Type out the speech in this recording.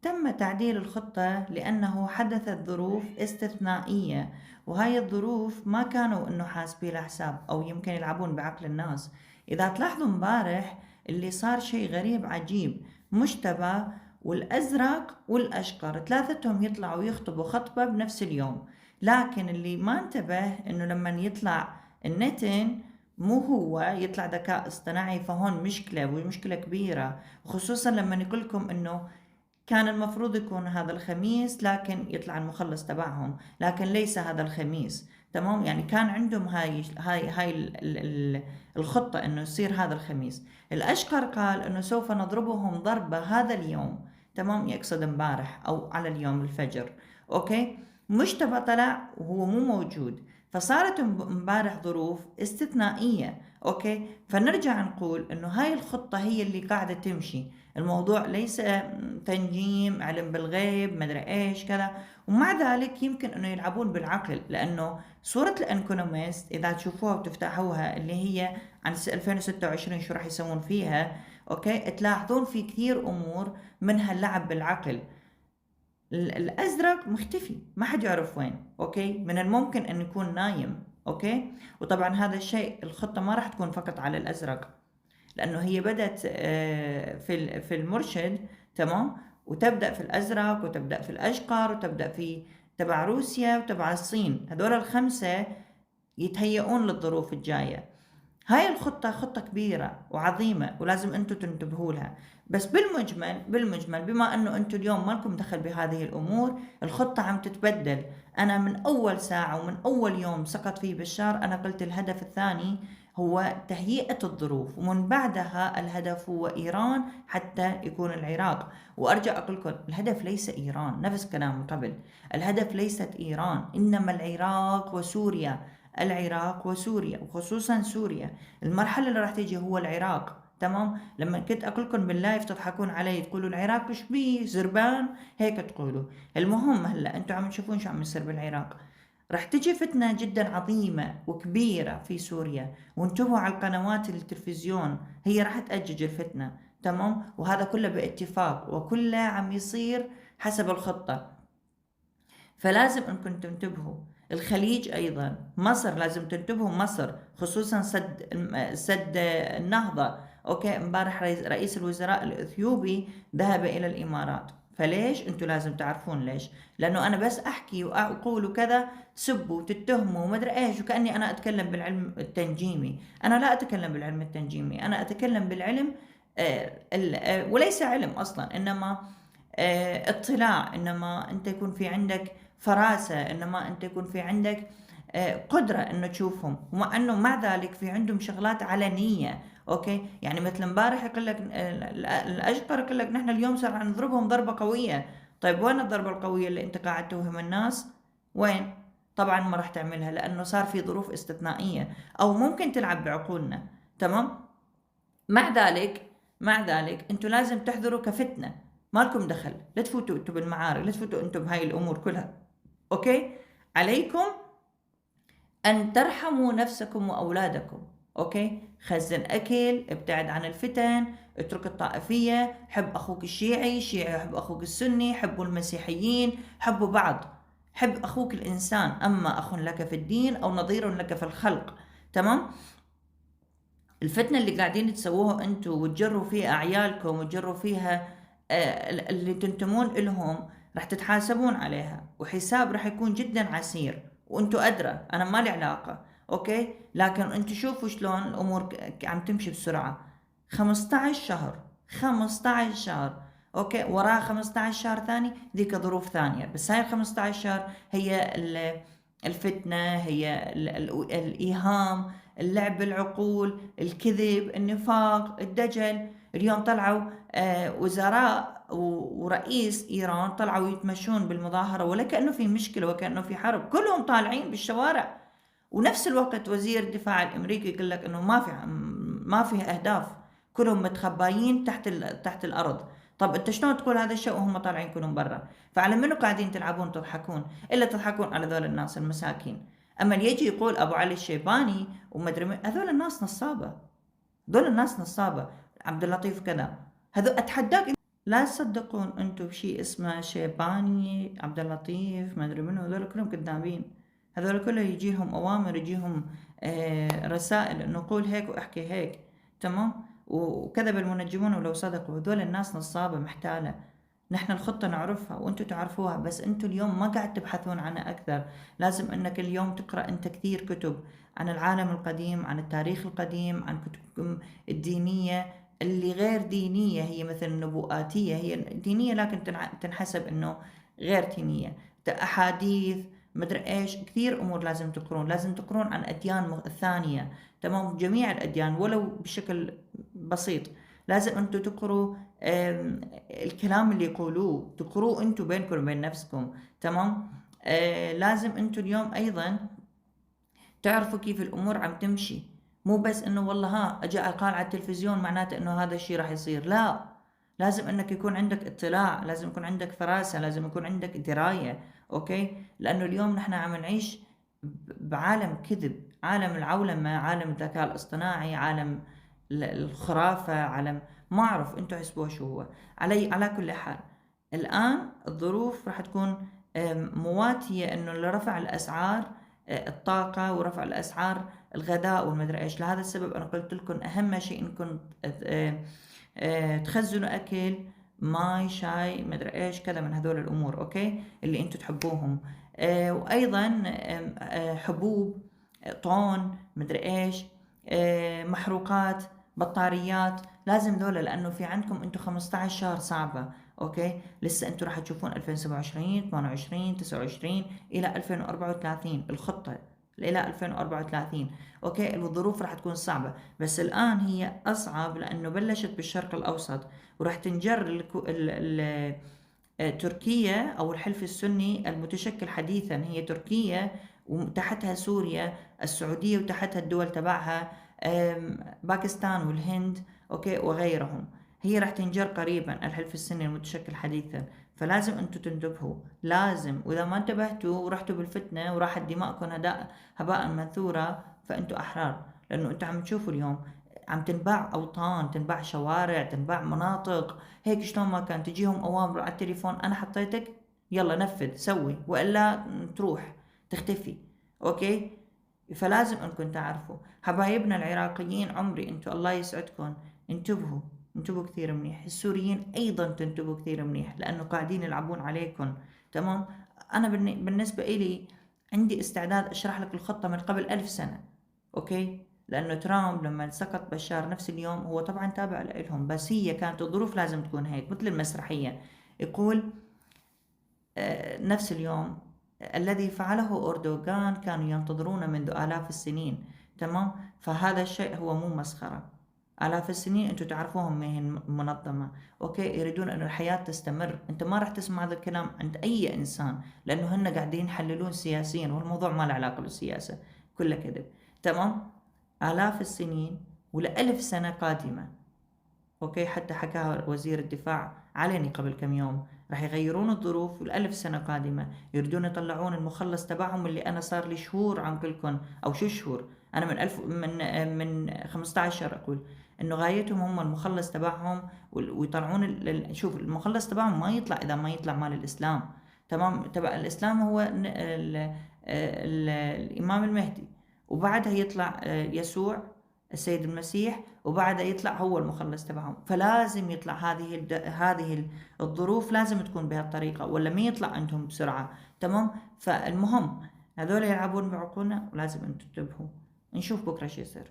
تم تعديل الخطة لأنه حدثت ظروف استثنائية، وهاي الظروف ما كانوا إنه حاسبين لها حساب أو يمكن يلعبون بعقل الناس. إذا تلاحظوا امبارح اللي صار شيء غريب عجيب، مجتبى والأزرق والأشقر ثلاثتهم يطلعوا يخطبوا خطبة بنفس اليوم. لكن اللي ما انتبه إنه لما يطلع النتن مو هو يطلع ذكاء اصطناعي، فهون مشكلة ومشكلة كبيرة. خصوصا لما يقول لكم إنه كان المفروض يكون هذا الخميس لكن يطلع المخلص تبعهم، لكن ليس هذا الخميس. تمام، يعني كان عندهم هاي الخطة انه يصير هذا الخميس. الاشقر قال انه سوف نضربهم ضربة هذا اليوم. تمام، يقصد امبارح او على اليوم الفجر. اوكي، مجتبى طلع وهو مو موجود، فصارت امبارح ظروف استثنائية. اوكي، فنرجع نقول انه هاي الخطة هي اللي قاعدة تمشي. الموضوع ليس تنجيم، علم بالغيب، مدري ايش كذا. ومع ذلك يمكن انه يلعبون بالعقل، لانه صورة الانكونوميست اذا تشوفوها وتفتحوها اللي هي عن 2026 شو راح يسوون فيها، اوكي، تلاحظون في كثير امور منها اللعب بالعقل. الازرق مختفي، ما حد يعرف وين. اوكي، من الممكن ان يكون نايم. اوكي، وطبعا هذا الشيء الخطة ما راح تكون فقط على الازرق، لأنه هي بدأت في المرشد. تمام، وتبدأ في الأزرق وتبدأ في الأشقر وتبدأ في تبع روسيا وتبع الصين. هذول الخمسة يتهيئون للظروف الجاية. هاي الخطة خطة كبيرة وعظيمة ولازم انتم تنتبهوا لها. بس بالمجمل بما انه انتم اليوم ما لكم دخل بهذه الامور، الخطة عم تتبدل. انا من اول ساعة ومن اول يوم سقط فيه بشار انا قلت الهدف الثاني هو تهيئة الظروف، ومن بعدها الهدف هو ايران حتى يكون العراق. وارجع اقول لكم الهدف ليس ايران، نفس كلام قبل، الهدف ليست ايران انما العراق وسوريا. العراق وسوريا، وخصوصا سوريا. المرحلة اللي راح تيجي هو العراق. تمام، لما كنت اقول لكم باللايف تضحكون علي تقولوا العراق ايش بيه زربان، هيك تقولوا. المهم هلا انتم عم تشوفون شو عم يصير بالعراق. راح تجي فتنة جدا عظيمة وكبيرة في سوريا، وانتبهوا على القنوات التلفزيون، هي راح تأجج الفتنة. تمام، وهذا كله باتفاق وكله عم يصير حسب الخطة. فلازم انكم تنتبهوا. الخليج ايضا، مصر لازم تنتبهوا، مصر خصوصا سد النهضة. اوكي، امبارح رئيس الوزراء الاثيوبي ذهب الى الامارات. فليش؟ انتم لازم تعرفون ليش. لانه انا بس احكي واقول وكذا سبوا وتتهموا وما ادري ايش، وكاني انا اتكلم بالعلم التنجيمي. انا لا اتكلم بالعلم التنجيمي، انا اتكلم بالعلم وليس علم اصلا، انما اطلاع. انما انت يكون في عندك فراسة، انما انت يكون في عندك قدرة انه تشوفهم، ومع انه مع ذلك في عندهم شغلات علنية. اوكي، يعني مثل امبارح يقول لك الاشقر يقول لك نحن اليوم صار عم نضربهم ضربة قوية. طيب وين الضربة القوية اللي انت قاعد توهم الناس؟ وين؟ طبعا ما راح تعملها لانه صار في ظروف استثنائية، او ممكن تلعب بعقولنا. تمام، مع ذلك انتم لازم تحذروا كفتنة. مالكم دخل، لا تفوتوا انتم بالمعارك، لا تفوتوا انتم بهاي الامور كلها. اوكي، عليكم ان ترحموا نفسكم واولادكم. اوكي، خزن اكل، ابتعد عن الفتن، اترك الطائفية، حب اخوك الشيعي، الشيعي يحب اخوك السني، حبوا المسيحيين، حبوا بعض. حب اخوك الانسان، اما اخ لك في الدين او نظير لك في الخلق. تمام، الفتنة اللي قاعدين تسووها انتوا وتجروا فيها اعيالكم وتجروا فيها اللي تنتمون الهم، راح تتحاسبون عليها، وحساب راح يكون جدا عسير، وانتوا ادرى، انا ما لي علاقة. اوكي، لكن انتوا شوفوا شلون الامور عم تمشي بسرعة. 15 شهر، 15 شهر. اوكي، وراها 15 شهر ثاني ذيك ظروف ثانية، بس هاي ال 15 شهر هي الفتنة، هي الإيهام، اللعب بالعقول، الكذب، النفاق، الدجل. اليوم طلعوا وزراء ورئيس إيران طلعوا يتمشون بالمظاهرة ولا كأنه في مشكلة وكأنه في حرب، كلهم طالعين بالشوارع. ونفس الوقت وزير الدفاع الأمريكي يقول لك إنه ما في أهداف، كلهم متخبايين تحت الأرض. طب أنت شلون تقول هذا الشيء وهم طالعين كلهم برا؟ فعلى منو قاعدين تلعبون تضحكون؟ إلا تضحكون على ذول الناس المساكين. أما اللي يجي يقول أبو علي الشيباني ومدري مين، هذول الناس نصابة، هذول الناس نصابة. عبد اللطيف كذا، هذول أتحداك. لا تصدقون انتم بشي اسمه شيباني، عبد اللطيف، ما ادري منو، هذول كلهم كذابين. هذول كلهم يجيهم اوامر، يجيهم رسائل انه قول هيك واحكي هيك. تمام. وكذب المنجمون ولو صدقوا، هذول الناس نصابة محتالة. نحن الخطة نعرفها وانتم تعرفوها، بس انتم اليوم ما قاعد تبحثون عنها اكثر. لازم انك اليوم تقرأ انت كثير كتب عن العالم القديم، عن التاريخ القديم، عن كتب الدينية اللي غير دينية. هي مثل النبوءاتية، هي دينية لكن تنحسب انه غير دينية. أحاديث، مدري ايش، كثير امور لازم تقرون. لازم تقرون عن اديان ثانية. تمام. جميع الاديان ولو بشكل بسيط. لازم انتم تقروا الكلام اللي يقولوه، تقروه انتم بينكم وبين نفسكم. تمام. لازم انتم اليوم ايضا تعرفوا كيف الامور عم تمشي. مو بس انه والله ها اجى قال على التلفزيون معناته انه هذا الشيء راح يصير، لا. لازم انك يكون عندك اطلاع، لازم يكون عندك فراسة، لازم يكون عندك دراية. اوكي. لانه اليوم نحن عم نعيش بعالم كذب، عالم العولمة، عالم الذكاء الاصطناعي، عالم الخرافة، عالم ما اعرف انتم حسبوه شو هو. على كل حال، الان الظروف راح تكون مواتية انه لرفع الاسعار الطاقة، ورفع الأسعار الغذاء والمدري إيش. لهذا السبب أنا قلت لكم أهم شيء إنكم تخزنوا أكل، ماي، شاي، مدري إيش كذا من هذول الأمور. أوكي، اللي أنتم تحبوهم. وأيضا حبوب، طون، مدري إيش، محروقات، بطاريات. لازم ذولا، لأنه في عندكم أنتم 15 شهر صعبة. أوكي. لسه أنتم راح تشوفون 2027، 28، 29 إلى 2034 الخطة، إلى 2034. أوكي. الظروف راح تكون صعبة، بس الآن هي أصعب لأنه بلشت بالشرق الأوسط، وراح تنجر تركيا أو الحلف السني المتشكل حديثا. هي تركيا وتحتها سوريا، السعودية وتحتها الدول تبعها، باكستان والهند، أوكي، وغيرهم. هي راح تنجر قريبا، الحلف السني المتشكل حديثا. فلازم انتم تنتبهوا، لازم. واذا ما انتبهتوا ورحتوا بالفتنة وراحت دماءكم هباء منثورا، فانتم احرار. لانه انتم عم تشوفوا اليوم عم تنباع اوطان، تنباع شوارع، تنباع مناطق. هيك شلون ما كان تجيهم اوامر على التليفون: انا حطيتك، يلا نفذ سوي، والا تروح تختفي. اوكي. فلازم انكم تعرفوا حبايبنا العراقيين، عمري انتم الله يسعدكم، انتبهوا، انتبهوا كثير منيح. السوريين ايضا تنتبهوا كثير منيح، لانه قاعدين يلعبون عليكم. تمام. انا بالنسبة الي عندي استعداد اشرح لك الخطة من قبل 1000 سنة. اوكي. لانه ترامب لما سقط بشار نفس اليوم، هو طبعا تابع لهم، بس هي كانت الظروف لازم تكون هيك مثل المسرحية. يقول نفس اليوم الذي فعله أردوغان كانوا ينتظرون منذ آلاف السنين. تمام. فهذا الشيء هو مو مسخرة. آلاف السنين أنتم تعرفوهم ما هي منظمة. أوكي. يريدون أن الحياة تستمر. أنت ما راح تسمع هذا الكلام عند أي إنسان، لأنه هن قاعدين يحللون سياسيا، والموضوع ما له علاقة بالسياسة، كله كذب. تمام. آلاف السنين ول1000 سنة قادمة. اوكي. حتى حكاها وزير الدفاع علني قبل كم يوم، راح يغيرون الظروف ال1000 سنة قادمة. يريدون يطلعون المخلص تبعهم، اللي انا صار لي شهور عم لكم، او شو شهور، انا من 1000 من 15 اقول انه غايتهم هم المخلص تبعهم، ويطلعون شوف المخلص تبعهم ما يطلع اذا ما يطلع مال الاسلام. تمام. تبع الاسلام هو الامام المهدي، وبعدها يطلع يسوع السيد المسيح، وبعدها يطلع هو المخلص تبعهم. فلازم يطلع هذه الظروف لازم تكون بهالطريقة، ولا ما يطلع عندهم بسرعة. تمام. فالمهم هذول يلعبون بعقولنا، ولازم انتم تنتبهوا. نشوف بكرة شو يصير.